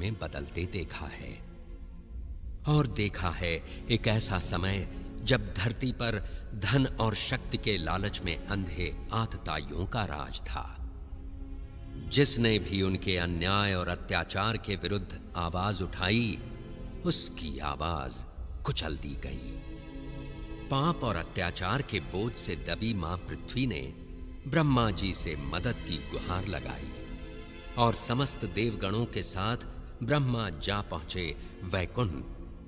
में बदलते देखा है। और देखा है एक ऐसा समय जब धरती पर धन और शक्ति के लालच में अंधे आतताइयों का राज था। जिसने भी उनके अन्याय और अत्याचार के विरुद्ध आवाज उठाई, उसकी आवाज कुचल दी गई। पाप और अत्याचार के बोझ से दबी मां पृथ्वी ने ब्रह्मा जी से मदद की गुहार लगाई और समस्त देवगणों के साथ ब्रह्मा जा पहुंचे वैकुंठ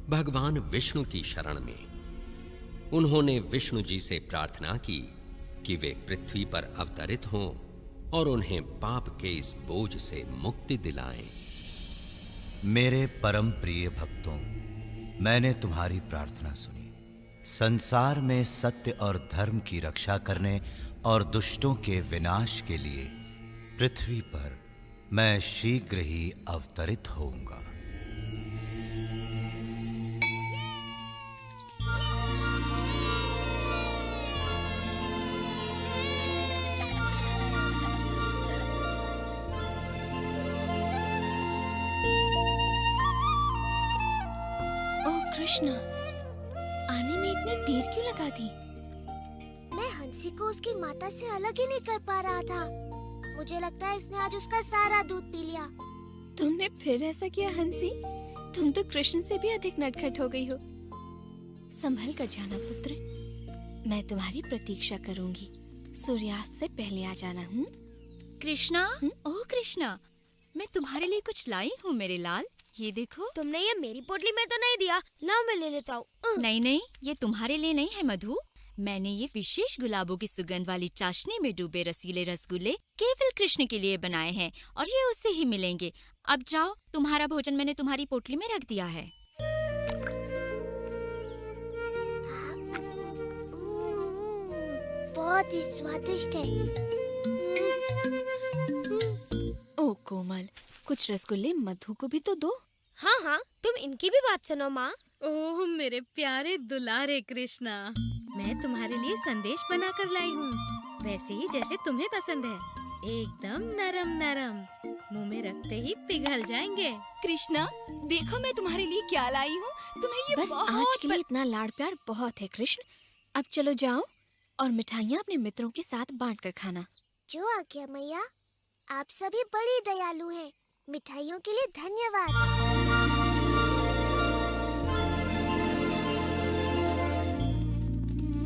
भगवान विष्णु की शरण में। उन्होंने विष्णु जी से प्रार्थना की कि वे पृथ्वी पर अवतरित हों और उन्हें पाप के इस बोझ से मुक्ति दिलाएं। मेरे परम प्रिय भक्तों, मैंने तुम्हारी प्रार्थना सुनी। संसार में सत्य और धर्म की रक्षा करने और दुष्टों के विनाश के लिए पृथ्वी पर मैं शीघ्र ही अवतरित होऊंगा। कृष्णा, आने में इतनी देर क्यों लगा दी? मैं हंसी को उसकी माता से अलग ही नहीं कर पा रहा था। मुझे लगता है इसने आज उसका सारा दूध पी लिया। तुमने फिर ऐसा किया हंसी? तुम तो कृष्ण से भी अधिक नटखट हो गई हो। संभल कर जाना पुत्र, मैं तुम्हारी प्रतीक्षा करूंगी। सूर्यास्त से पहले आ जाना। कृष्णा, ओह कृष्णा, मैं तुम्हारे लिए कुछ लाई हूँ मेरे लाल। ये देखो। तुमने ये मेरी पोटली में तो नहीं दिया। लाओ मैं ले लेता हूँ। नहीं नहीं, ये तुम्हारे लिए नहीं है मधु। मैंने ये विशेष गुलाबों की सुगंध वाली चाशनी में डूबे रसीले रसगुल्ले केवल कृष्ण के लिए बनाए हैं और ये उससे ही मिलेंगे। अब जाओ, तुम्हारा भोजन मैंने तुम्हारी पोटली में रख दिया है। बहुत ही स्वादिष्ट है। ओ कोमल, कुछ रसगुल्ले मधु को भी तो दो। हाँ हाँ, तुम इनकी भी बात सुनो माँ। ओह मेरे प्यारे दुलारे कृष्णा, मैं तुम्हारे लिए संदेश बनाकर लाई हूँ, वैसे ही जैसे तुम्हें पसंद है। एकदम नरम नरम, मुंह में रखते ही पिघल जाएंगे। कृष्णा, देखो मैं तुम्हारे लिए क्या लाई हूँ। तुम्हें ये बस आज के लिए इतना लाड़ प्यार बहुत है कृष्ण। अब चलो जाओ और मिठाइयाँ अपने मित्रों के साथ बांट कर खाना। जो आज्ञा मैया। आप सभी बड़ी दयालु हैं। मिठाइयों के लिए धन्यवाद।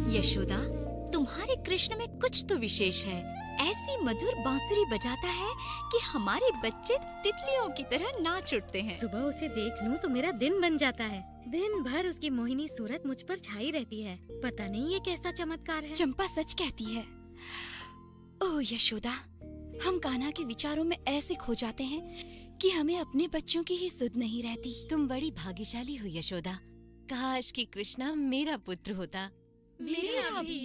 यशोदा, तुम्हारे कृष्ण में कुछ तो विशेष है। ऐसी मधुर बांसुरी बजाता है कि हमारे बच्चे तितलियों की तरह नाच उठते हैं। सुबह उसे देख लूं तो मेरा दिन बन जाता है। दिन भर उसकी मोहिनी सूरत मुझ पर छाई रहती है। पता नहीं ये कैसा चमत्कार है। चंपा सच कहती है। ओह यशोदा, हम कान्हा के विचारों में ऐसे खो जाते हैं कि हमें अपने बच्चों की ही सुध नहीं रहती। तुम बड़ी भाग्यशाली हो यशोदा। काश कि कृष्णा मेरा पुत्र होता। मेरा भी।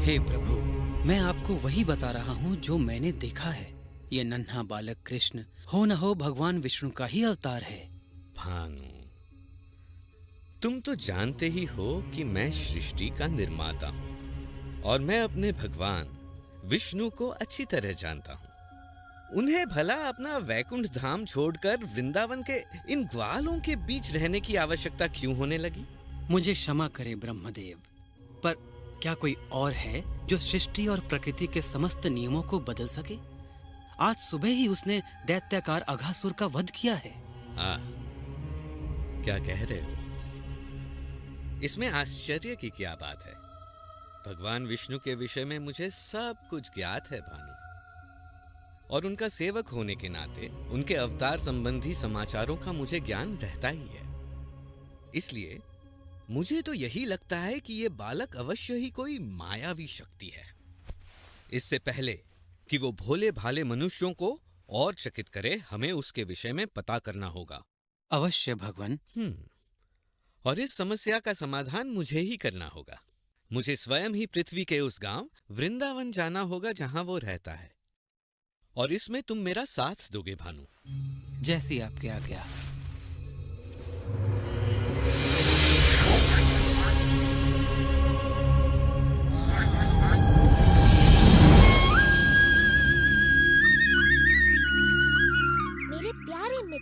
हे प्रभु, मैं आपको वही बता रहा हूँ जो मैंने देखा है। ये नन्हा बालक कृष्ण हो न हो भगवान विष्णु का ही अवतार है। भानु, तुम तो जानते ही हो कि मैं सृष्टि का निर्माता हूँ और मैं अपने भगवान विष्णु को अच्छी तरह जानता हूँ। उन्हें भला अपना वैकुंठ धाम छोड़कर वृंदावन के इन ग्वालों के बीच रहने की आवश्यकता क्यों होने लगी? मुझे क्षमा करे ब्रह्मदेव, पर क्या कोई और है जो सृष्टि और प्रकृति के समस्त नियमों को बदल सके? आज सुबह ही उसने दैत्याकार अघासुर का वध किया है। हाँ, क्या कह रहे हो? इसमें आश्चर्य की क्या बात है? भगवान विष्णु के विषय में मुझे सब कुछ ज्ञात है भानु, और उनका सेवक होने के नाते उनके अवतार संबंधी समाचारों का मुझे ज्ञान रहता ही है। इसलिए मुझे तो यही लगता है कि ये बालक अवश्य ही कोई मायावी शक्ति है। इससे पहले कि वो भोले भाले मनुष्यों को और चकित करे, हमें उसके विषय में पता करना होगा। अवश्य भगवान। और इस समस्या का समाधान मुझे ही करना होगा। मुझे स्वयं ही पृथ्वी के उस गांव वृंदावन जाना होगा जहां वो रहता है, और इसमें तुम मेरा साथ दोगे भानु। जैसी आपकी आज्ञा।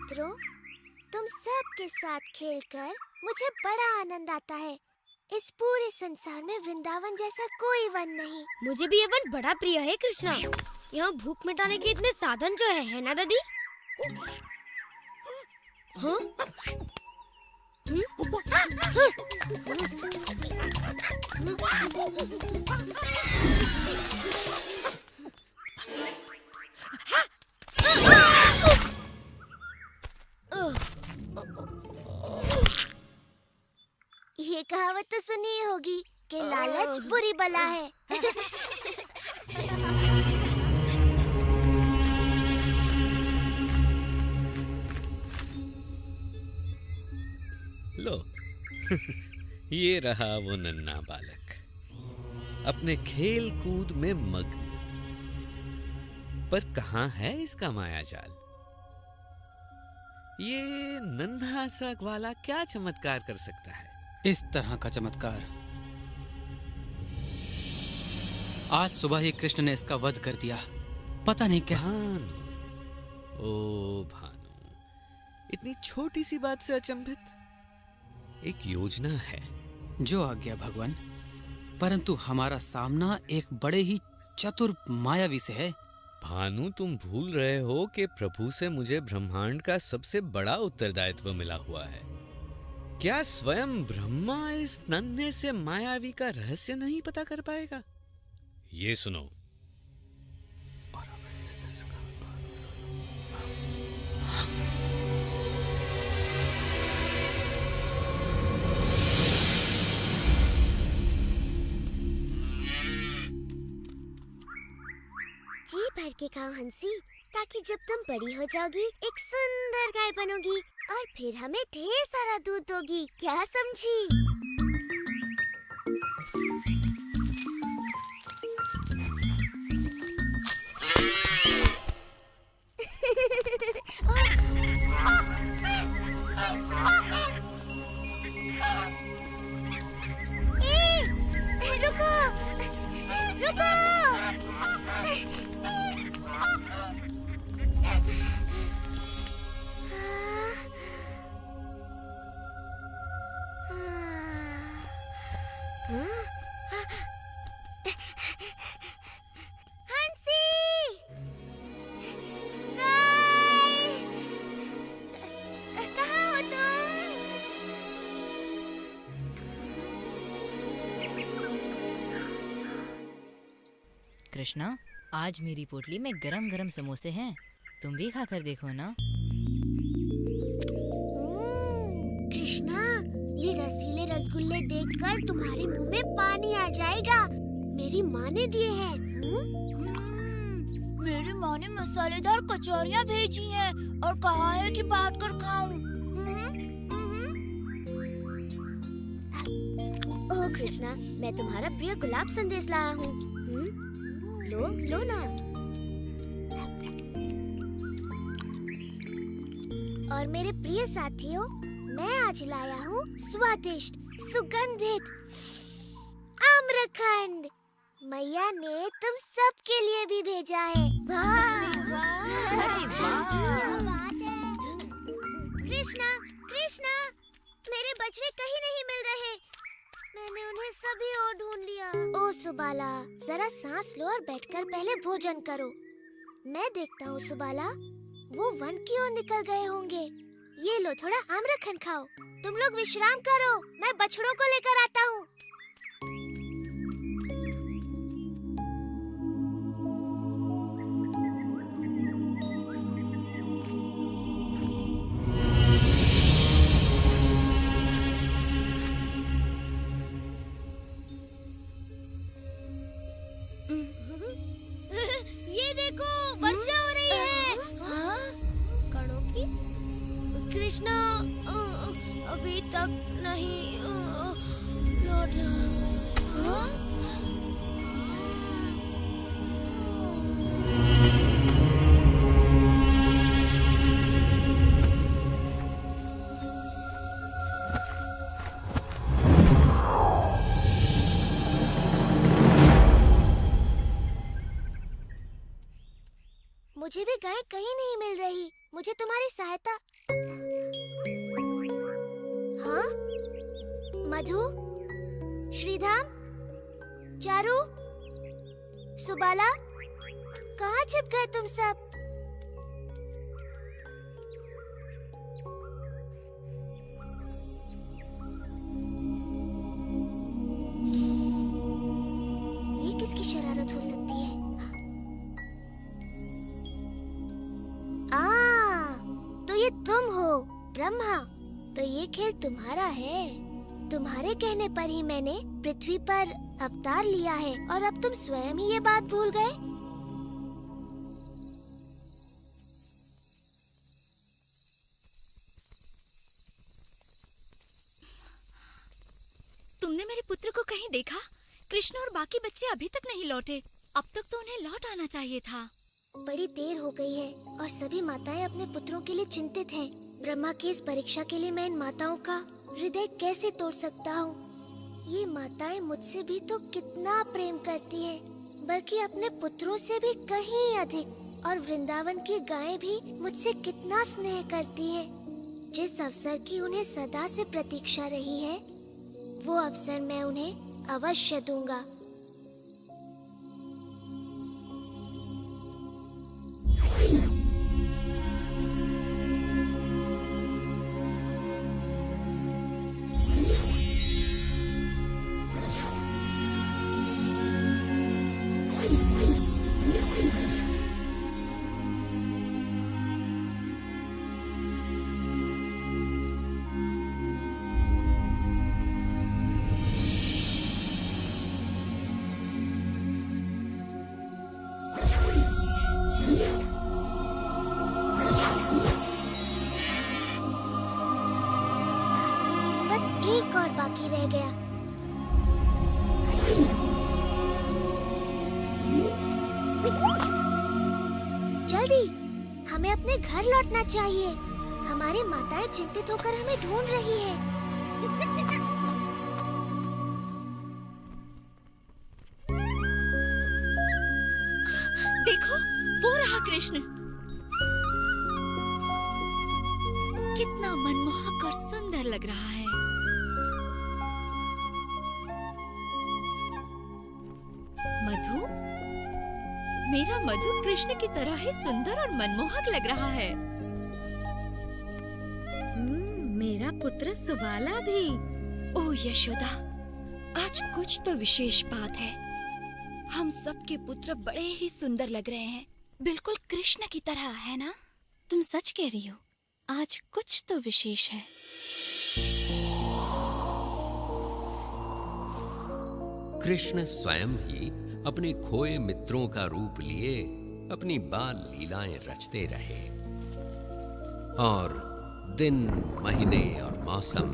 पुत्रों, तुम सब के साथ खेलकर मुझे बड़ा आनंद आता है। इस पूरे संसार में वृंदावन जैसा कोई वन नहीं। मुझे भी ये वन बड़ा प्रिय है कृष्णा। यहाँ भूख मिटाने के इतने साधन जो है ना दादी? हाँ? ये कहावत तो सुनी ही होगी कि लालच बुरी बला है। लो ये रहा वो नन्हा बालक, अपने खेल कूद में मग्न। पर कहाँ है इसका मायाजाल? ये नन्हा सा ग्वाला क्या चमत्कार कर सकता है? इस तरह का चमत्कार आज सुबह ही कृष्ण ने इसका वध कर दिया। पता नहीं कैसे। भानु, ओ भानु, इतनी छोटी सी बात से अचंभित? एक योजना है। जो आज्ञा भगवान, परंतु हमारा सामना एक बड़े ही चतुर मायावी से है। भानु, तुम भूल रहे हो कि प्रभु से मुझे ब्रह्मांड का सबसे बड़ा उत्तरदायित्व मिला हुआ है। क्या स्वयं ब्रह्मा इस नन्हे से मायावी का रहस्य नहीं पता कर पाएगा? ये सुनो। जी भर के खाओ हंसी, ताकि जब तुम बड़ी हो जाओगी एक सुंदर गाय बनोगी और फिर हमें ढेर सारा दूध दोगी। क्या समझी? रुको, रुको। कृष्णा, आज मेरी पोटली में गरम गरम समोसे हैं, तुम भी खाकर देखो ना। कृष्णा, ये रसीले रसगुल्ले देखकर तुम्हारे मुंह में पानी आ जाएगा। मेरी माँ ने दिए हैं। मेरी माँ ने मसालेदार कचौरियाँ भेजी हैं और कहा है कि बांट कर खाऊं। ओह कृष्णा, मैं तुम्हारा प्रिय गुलाब संदेश लाया हूँ। लो लो ना। और मेरे प्रिय साथियों, मैं आज लाया हूँ स्वादिष्ट सुगंधित आम्रखंड। मैया ने तुम सब के लिए भी भेजा है। कृष्णा, कृष्णा, मेरे बछड़े कहीं नहीं मिल रहे। मैंने उन्हें सभी ओर ढूंढ लिया। ओ सुबाला, जरा सांस लो और बैठकर पहले भोजन करो। मैं देखता हूँ सुबाला, वो वन की ओर निकल गए होंगे। ये लो, थोड़ा आम्रखंड खाओ। तुम लोग विश्राम करो, मैं बछड़ों को लेकर आता हूँ। ये देखो, वर्षा हो रही है। कणों की? कृष्णा अभी तक नहीं लौटा। मुझे भी गाय कहीं नहीं मिल रही। मुझे तुम्हारी सहायता। हाँ? मधु, श्रीधाम, चारू, सुबाला, कहाँ छिप गए तुम सब? ये किसकी शरारत हो सकती है? तो ये तुम हो ब्रह्मा। तो ये खेल तुम्हारा है। तुम्हारे कहने पर ही मैंने पृथ्वी पर अवतार लिया है और अब तुम स्वयं ही ये बात भूल गए। तुमने मेरे पुत्र को कहीं देखा? कृष्ण और बाकी बच्चे अभी तक नहीं लौटे। अब तक तो उन्हें लौट आना चाहिए था। बड़ी देर हो गई है और सभी माताएं अपने पुत्रों के लिए चिंतित हैं। ब्रह्मा की इस परीक्षा के लिए मैं इन माताओं का हृदय कैसे तोड़ सकता हूँ? ये माताएं मुझसे भी तो कितना प्रेम करती हैं, बल्कि अपने पुत्रों से भी कहीं अधिक। और वृंदावन की गायें भी मुझसे कितना स्नेह करती हैं। जिस अवसर की उन्हें सदा से प्रतीक्षा रही है, वो अवसर मैं उन्हें अवश्य दूंगा। एक और बाकी रह गया। जल्दी, हमें अपने घर लौटना चाहिए। हमारी माताएं चिंतित होकर हमें ढूंढ रही है। देखो, वो रहा कृष्ण। कितना मनमोहक और सुंदर लग रहा है। मधु, मेरा मधु कृष्ण की तरह ही सुंदर और मनमोहक लग रहा है। मेरा पुत्र सुबाला भी। ओह यशोदा, आज कुछ तो विशेष बात है। हम सबके पुत्र बड़े ही सुंदर लग रहे हैं, बिल्कुल कृष्ण की तरह, है ना? तुम सच कह रही हो, आज कुछ तो विशेष है। कृष्ण स्वयं ही अपने खोए मित्रों का रूप लिए अपनी बाल लीलाएं रचते रहे और दिन, महीने और मौसम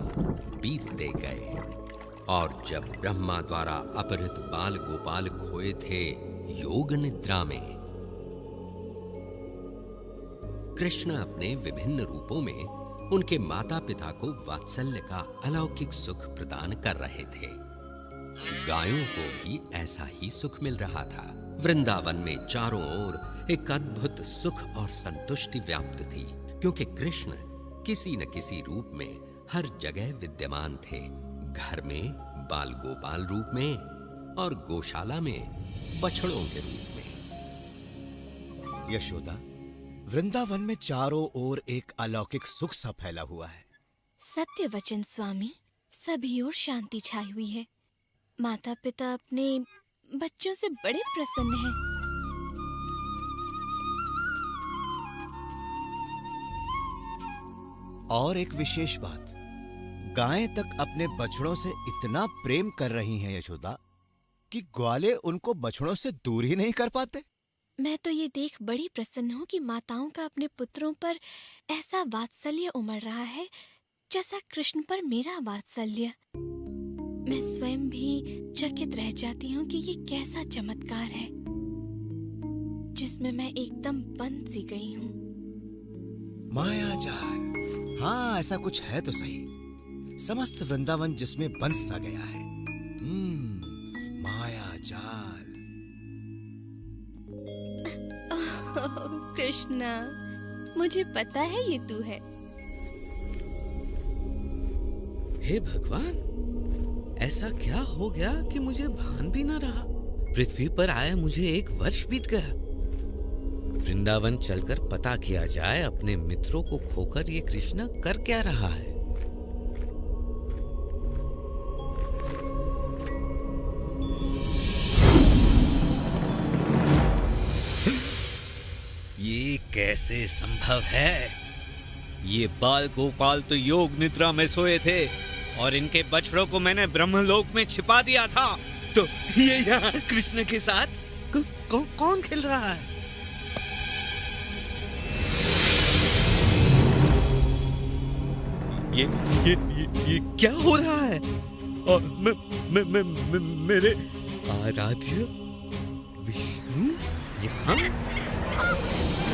बीतते गए। और जब ब्रह्मा द्वारा अपहृत बाल गोपाल खोए थे योग निद्रा में, कृष्ण अपने विभिन्न रूपों में उनके माता पिता को वात्सल्य का अलौकिक सुख प्रदान कर रहे थे। गायों को भी ऐसा ही सुख मिल रहा था। वृंदावन में चारों ओर एक अद्भुत सुख और संतुष्टि व्याप्त थी, क्योंकि कृष्ण किसी न किसी रूप में हर जगह विद्यमान थे। घर में बाल गोपाल रूप में और गौशाला में बछड़ों के रूप में। यशोदा, वृंदावन में चारों ओर एक अलौकिक सुख सा फैला हुआ है। सत्य वचन स्वामी, सभी ओर शांति छाई हुई है। माता पिता अपने बच्चों से बड़े प्रसन्न हैं। और एक विशेष बात, गायें तक अपने बछड़ों से इतना प्रेम कर रही हैं यशोदा कि ग्वाले उनको बछड़ों से दूर ही नहीं कर पाते। मैं तो ये देख बड़ी प्रसन्न हूँ कि माताओं का अपने पुत्रों पर ऐसा वात्सल्य उमड़ रहा है जैसा कृष्ण पर मेरा वात्सल्य। मैं स्वयं भी चकित रह जाती हूँ कि ये कैसा चमत्कार है जिसमें मैं एकदम बंद सी गई हूँ। मायाजाल, हाँ ऐसा कुछ है तो सही। समस्त वृंदावन जिसमें बंद सा गया है। मायाजाल। कृष्णा, मुझे पता है ये तू है। हे भगवान, ऐसा क्या हो गया कि मुझे भान भी न रहा। पृथ्वी पर आए मुझे 1 वर्ष बीत गया। वृंदावन चलकर पता किया जाए अपने मित्रों को खोकर ये कृष्ण कर क्या रहा है। ये कैसे संभव है? ये बाल गोपाल तो योग निद्रा में सोए थे और इनके बछड़ों को मैंने ब्रह्मलोक में छिपा दिया था। तो ये यहाँ कृष्ण के साथ कौन खेल रहा है? ये क्या हो रहा है? और मेरे आराध्य विष्णु यहाँ?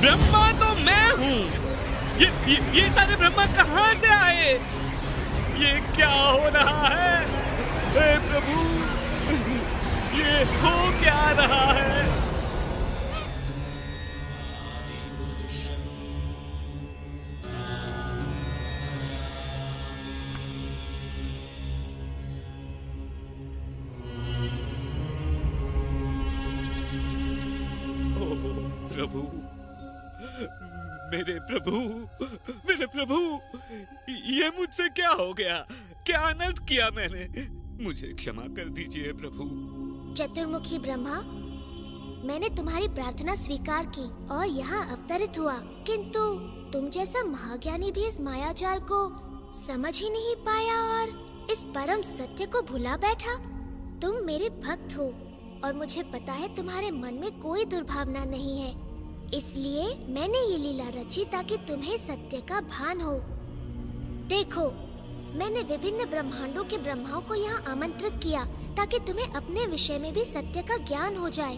ब्रह्मा तो मैं हूँ। ये सारे ब्रह्मा कहाँ से आए? ये क्या हो रहा है? हे प्रभु, ये हो क्या रहा है? प्रभु, मेरे प्रभु, ये मुझसे क्या हो गया? क्या अनर्थ किया मैंने? मुझे क्षमा कर दीजिए प्रभु। चतुर्मुखी ब्रह्मा, मैंने तुम्हारी प्रार्थना स्वीकार की और यहाँ अवतरित हुआ, किंतु तुम जैसा महाज्ञानी भी इस मायाजाल को समझ ही नहीं पाया और इस परम सत्य को भुला बैठा। तुम मेरे भक्त हो और मुझे पता है तुम्हारे मन में कोई दुर्भावना नहीं है, इसलिए मैंने ये लीला रची ताकि तुम्हें सत्य का भान हो। देखो, मैंने विभिन्न ब्रह्मांडों के ब्रह्माओं को यहाँ आमंत्रित किया ताकि तुम्हें अपने विषय में भी सत्य का ज्ञान हो जाए।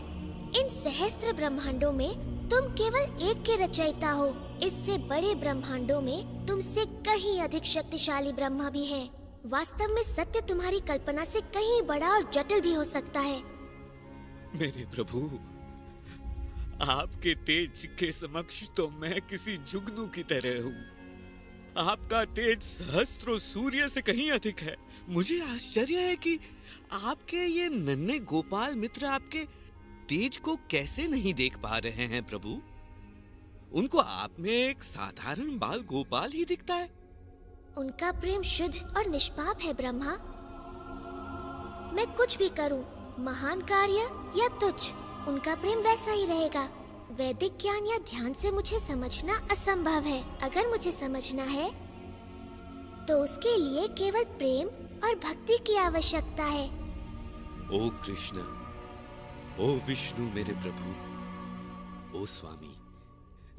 इन सहस्त्र ब्रह्मांडों में तुम केवल एक के रचयिता हो। इससे बड़े ब्रह्मांडों में तुमसे कहीं अधिक शक्तिशाली ब्रह्मा भी हैं। वास्तव में सत्य तुम्हारी कल्पना से कहीं बड़ा और जटिल भी हो सकता है। मेरे प्रभु, आपके तेज के समक्ष तो मैं किसी जुगनू की तरह हूँ। आपका तेज सहस्त्रों सूर्य से कहीं अधिक है। मुझे आश्चर्य है कि आपके ये नन्हे गोपाल मित्र आपके तेज को कैसे नहीं देख पा रहे हैं प्रभु। उनको आप में एक साधारण बाल गोपाल ही दिखता है। उनका प्रेम शुद्ध और निष्पाप है ब्रह्मा। मैं कुछ भी करूं, महान कार्य या तुच्छ, उनका प्रेम वैसा ही रहेगा। वैदिक ज्ञान या ध्यान से मुझे समझना असंभव है। अगर मुझे समझना है तो उसके लिए केवल प्रेम और भक्ति की आवश्यकता है। ओ कृष्ण, ओ विष्णु मेरे प्रभु, ओ स्वामी,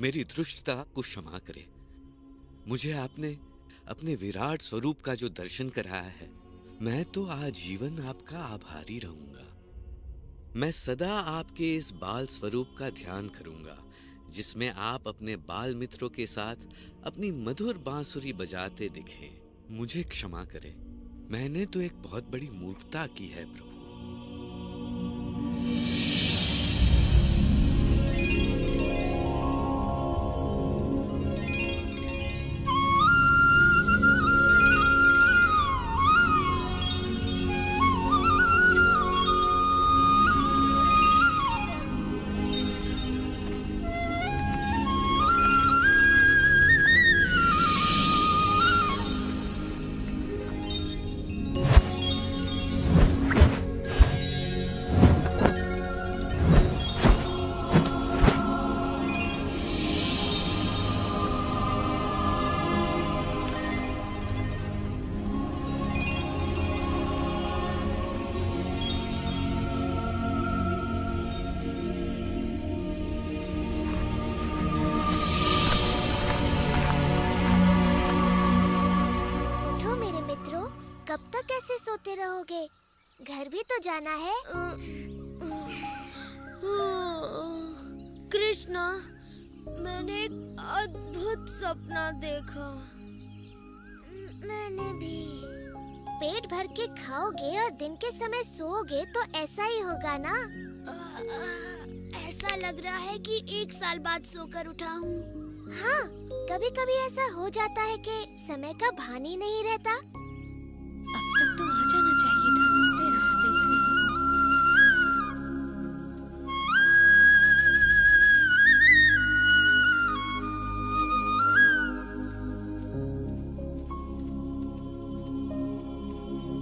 मेरी दुष्टता को क्षमा करे। मुझे आपने अपने विराट स्वरूप का जो दर्शन कराया है, मैं तो आजीवन आपका आभारी रहूंगा। मैं सदा आपके इस बाल स्वरूप का ध्यान करूंगा, जिसमें आप अपने बाल मित्रों के साथ अपनी मधुर बांसुरी बजाते दिखें। मुझे क्षमा करें, मैंने तो एक बहुत बड़ी मूर्खता की है प्रभु। कब तक ऐसे सोते रहोगे? घर भी तो जाना है। कृष्णा, मैंने एक अद्भुत सपना देखा। मैंने भी। पेट भर के खाओगे और दिन के समय सोओगे तो ऐसा ही होगा ना? ऐसा लग रहा है कि 1 साल बाद सोकर उठा हूँ। हाँ, कभी कभी ऐसा हो जाता है कि समय का भान ही नहीं रहता।